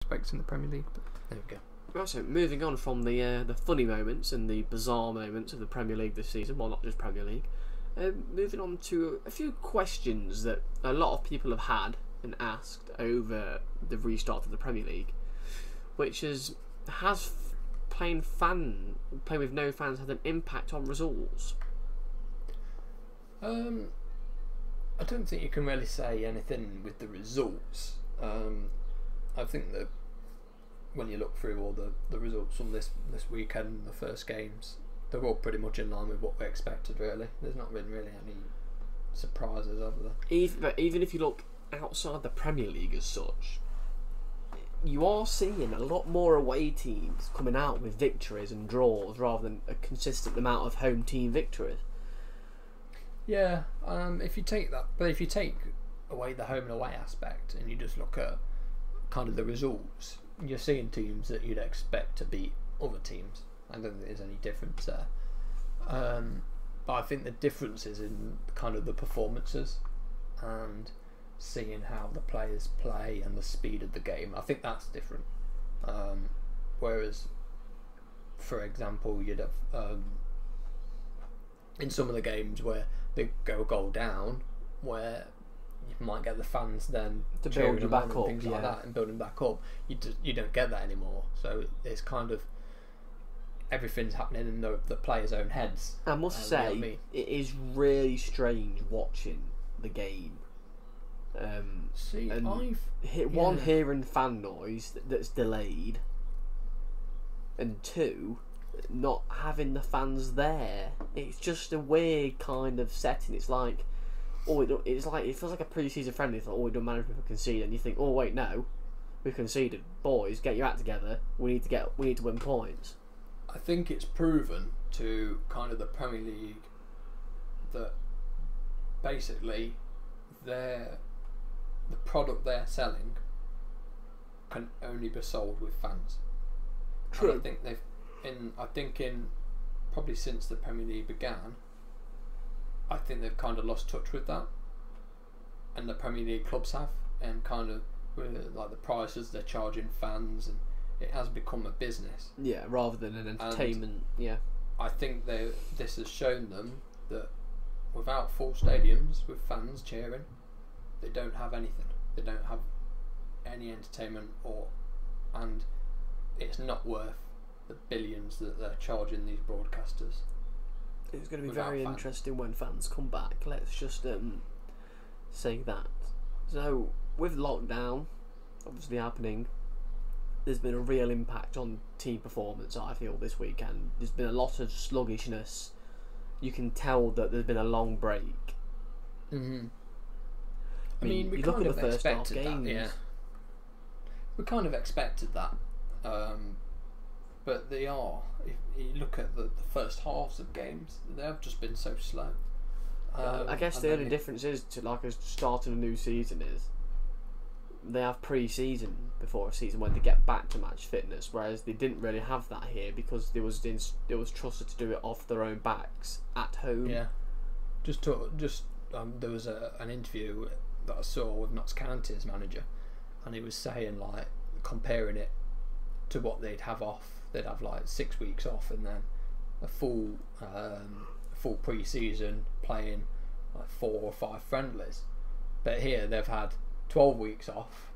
aspects in the Premier League. But there we go. Right, so moving on from the funny moments and the bizarre moments of the Premier League this season, well, not just Premier League, moving on to a few questions that a lot of people have had and asked over the restart of the Premier League, which has playing with no fans had an impact on results? I don't think you can really say anything with the results. I think that when you look through all the results from this weekend, the first games, they're all pretty much in line with what we expected, really. There's not been really any surprises over there. But even if you look outside the Premier League as such, you are seeing a lot more away teams coming out with victories and draws rather than a consistent amount of home team victories. Yeah, if you take away the home and away aspect and you just look at kind of the results, you're seeing teams that you'd expect to beat other teams. I don't think there's any difference there. But I think the difference is in kind of the performances and seeing how the players play and the speed of the game. I think that's different. Whereas, for example, you'd have in some of the games where they go a goal down, where you might get the fans then to build you back up, things like that, and building back up. You don't get that anymore. So it's kind of everything's happening in the players' own heads. I must say, it is really strange watching the game. Hearing fan noise that's delayed, and two, not having the fans there. It's just a weird kind of setting. It's like, it feels like a pre-season friendly. It's like, it don't matter if we concede, and you think, oh wait, no, we conceded. Boys, get your act together. We need to win points. I think it's proven to kind of the Premier League that basically the product they're selling can only be sold with fans. True. And I think in probably since the Premier League began, I think they've kind of lost touch with that, and the Premier League clubs have, and kind of with like the prices they're charging fans, and it has become a business. Yeah, rather than an entertainment. Yeah. I think this has shown them that without full stadiums with fans cheering, they don't have anything. They don't have any entertainment, and it's not worth the billions that they're charging these broadcasters. It's going to be very interesting when fans come back. Let's just say that. So with lockdown obviously happening, there's been a real impact on team performance, I feel, this weekend. There's been a lot of sluggishness. You can tell that there's been a long break. Mm-hmm. I mean, we look at the first half games. Yeah. We kind of expected that. But they are. If you look at the first halves of games, they have just been so slow. I guess the only difference is to starting a new season is they have pre-season before a season when they get back to match fitness, whereas they didn't really have that here because they was trusted to do it off their own backs at home. Yeah. There was an interview that I saw with Notts County's manager, and he was saying, like, comparing it to what they'd have off. They'd have like 6 weeks off and then a full pre-season playing like 4 or 5 friendlies. But here they've had 12 weeks off,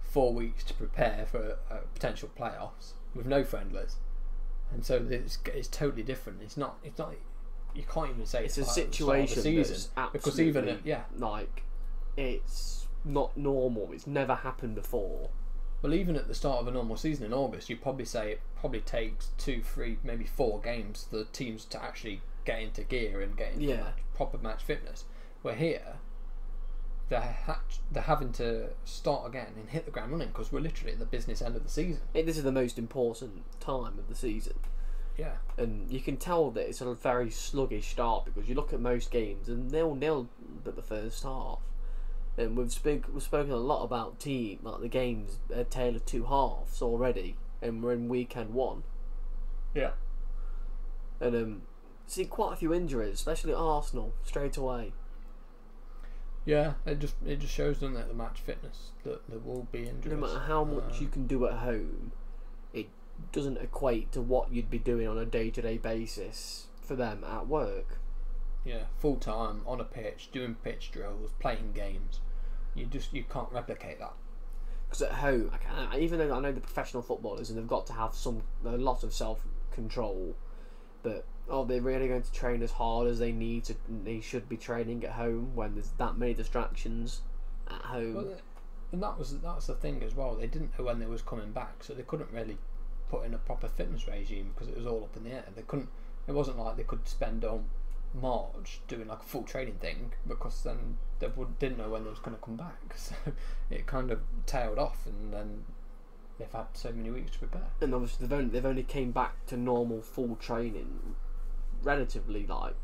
4 weeks to prepare for potential playoffs with no friendlies, and so it's totally different. It's not. You can't even say it's a situation season because even it's not normal. It's never happened before. Well, even at the start of a normal season in August, you'd probably say it probably takes 2, 3, maybe 4 games for the teams to actually get into gear and get into proper match fitness. Where here, they're having to start again and hit the ground running because we're literally at the business end of the season. This is the most important time of the season. Yeah. And you can tell that it's a very sluggish start because you look at most games and 0-0 at the first half. And we've spoken a lot about the games a tale of 2 halves already, and we're in weekend 1. Yeah. And see quite a few injuries, especially at Arsenal straight away. Yeah, it just shows, doesn't it, the match fitness, that there will be injuries. No matter how much you can do at home, it doesn't equate to what you'd be doing on a day-to-day basis for them at work. Yeah, full time on a pitch, doing pitch drills, playing games. You can't replicate that. Because at home, even though I know the professional footballers and they've got to have a lot of self-control, but are they really going to train as hard as they need to? They should be training at home when there's that many distractions at home. Well, and that's the thing as well. They didn't know when they was coming back, so they couldn't really put in a proper fitness regime because it was all up in the air. They couldn't. It wasn't like they could spend on March doing like a full training thing, because then they didn't know when they was going to come back. So it kind of tailed off, and then they've had so many weeks to prepare. And obviously they've only came back to normal full training relatively not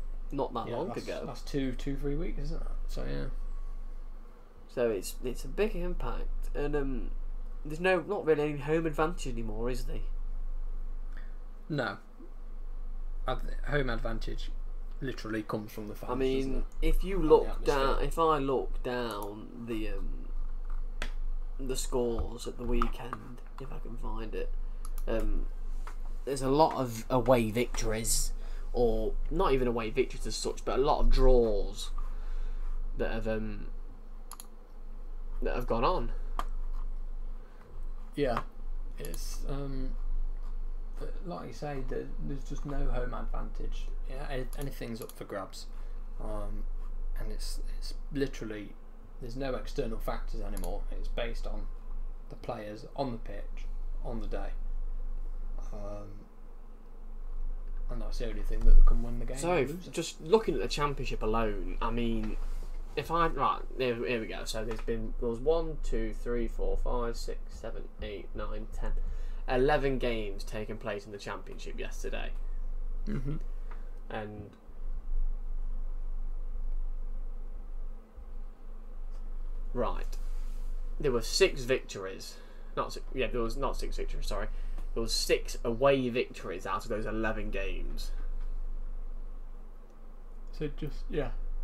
that long ago. That's 2-3 weeks, isn't it? So yeah. So it's a big impact, and there's not really any home advantage anymore, is there? No. Home advantage literally comes from the fans. I mean, if I look down the scores at the weekend, if I can find it, there's a lot of away victories, or not even away victories as such, but a lot of draws that have gone on. Yeah, it's like you say, there's just no home advantage. Yeah, anything's up for grabs, and it's literally, there's no external factors anymore. It's based on the players on the pitch on the day, and that's the only thing that can win the game. So just looking at the championship alone, I mean, here we go. So there was 1, 2, 3, 4, 5, 6, 7, 8, 9, 10, 11 games taking place in the championship yesterday. Mm-hmm. And there were 6 victories. There was not 6 victories. Sorry, there was 6 away victories out of those 11 games. So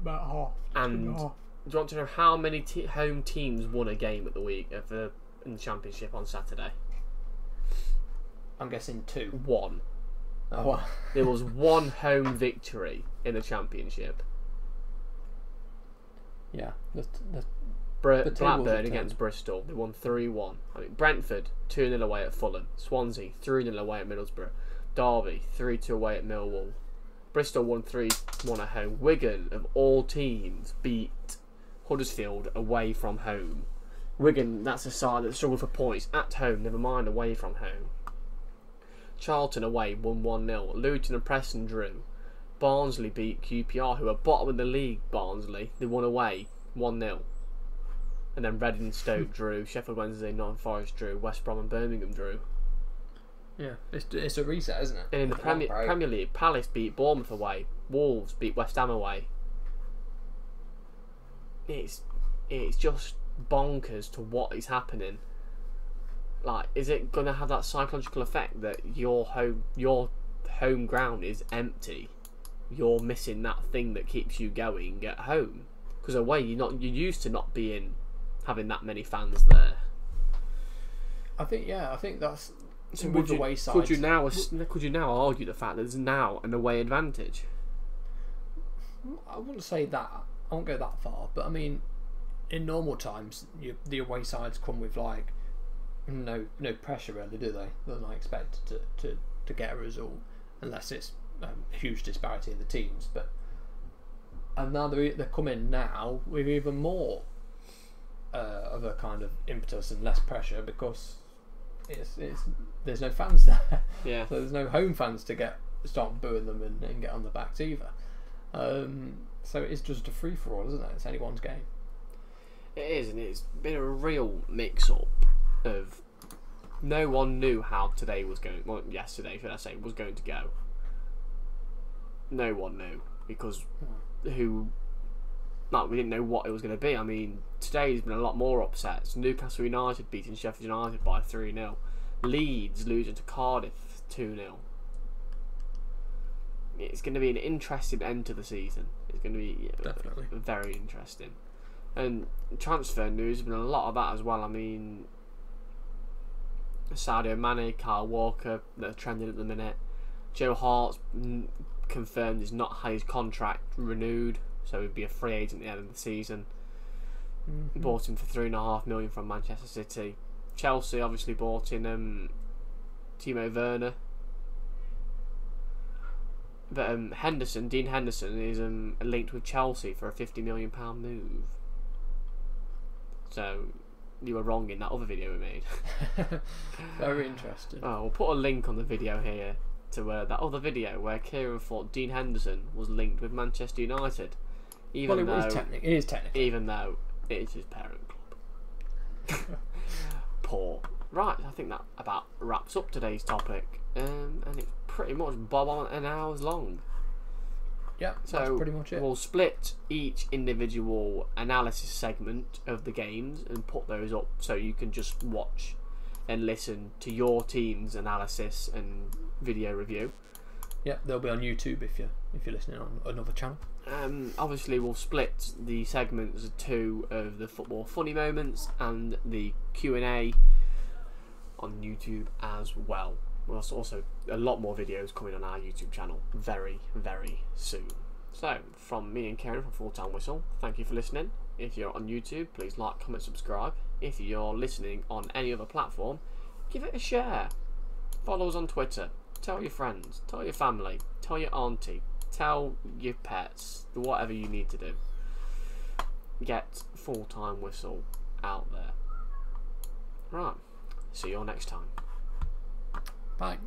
about half. And do you want to know how many home teams won a game at the week in the championship on Saturday? I'm guessing 2. 1. Oh, wow. There was 1 home victory in the championship. Yeah. Blackburn against Bristol, they won 3-1. Brentford 2-0 away at Fulham. Swansea 3-0 away at Middlesbrough. Derby 3-2 away at Millwall. Bristol won 3-1 at home. Wigan, of all teams, beat Huddersfield away from home. Wigan, that's a side that struggled for points at home, never mind away from home. Charlton away won 1-0. Luton and Preston drew. Barnsley beat QPR, who are bottom of the league. Barnsley, they won away 1-0. And then Reading and Stoke drew. Sheffield Wednesday, Nottingham Forest drew. West Brom and Birmingham drew. Yeah, it's a reset, isn't it? And in the Premier League, Palace beat Bournemouth away. Wolves beat West Ham away. It's just bonkers to what is happening. Like, is it going to have that psychological effect that your home ground is empty? You're missing that thing that keeps you going at home. Because away, you're used to not having that many fans there. I think that's. So with the away side, could you now argue the fact that there's now an away advantage? I wouldn't say that. I won't go that far, but I mean, in normal times, the away sides come with like no pressure really, do they? They're not expected to get a result unless it's a huge disparity in the teams. And now they're coming now with even more of a kind of impetus and less pressure, because there's no fans there. Yeah. So there's no home fans to start booing them and get on the backs either. So it's just a free for all, isn't it? It's anyone's game. It is, and it's been a real mix-up of no one knew how today was going. Well, yesterday, should I say, was going to go. No one knew, because we didn't know what it was going to be. I mean, today's been a lot more upsets. Newcastle United beating Sheffield United by 3-0. Leeds losing to Cardiff 2-0. It's going to be an interesting end to the season. It's going to be definitely very interesting. And transfer news, has been a lot of that as well. I mean, Sadio Mane, Kyle Walker, that are trending at the minute. Joe Hart's confirmed he's not had his contract renewed, so he'd be a free agent at the end of the season. Bought him for $3.5 million from Manchester City. Chelsea obviously bought in Timo Werner. But Dean Henderson is linked with Chelsea for a £50 million move. So you were wrong in that other video we made. Very interesting. Oh, we'll put a link on the video here to that other video where Kieran thought Dean Henderson was linked with Manchester United. It is technically. Even though it is his parent club. Poor. Right, I think that about wraps up today's topic. And it's pretty much bob on an hour's long. Yeah, so that's pretty much it. We'll split each individual analysis segment of the games and put those up so you can just watch and listen to your team's analysis and video review. Yeah, they'll be on YouTube if you're listening on another channel. Obviously, we'll split the segments two of the football funny moments and the Q&A on YouTube as well. There's also a lot more videos coming on our YouTube channel very, very soon. So, from me and Karen from Full Time Whistle, thank you for listening. If you're on YouTube, please like, comment, subscribe. If you're listening on any other platform, give it a share. Follow us on Twitter. Tell your friends. Tell your family. Tell your auntie. Tell your pets. Whatever you need to do. Get Full Time Whistle out there. Right. See you all next time. Bye.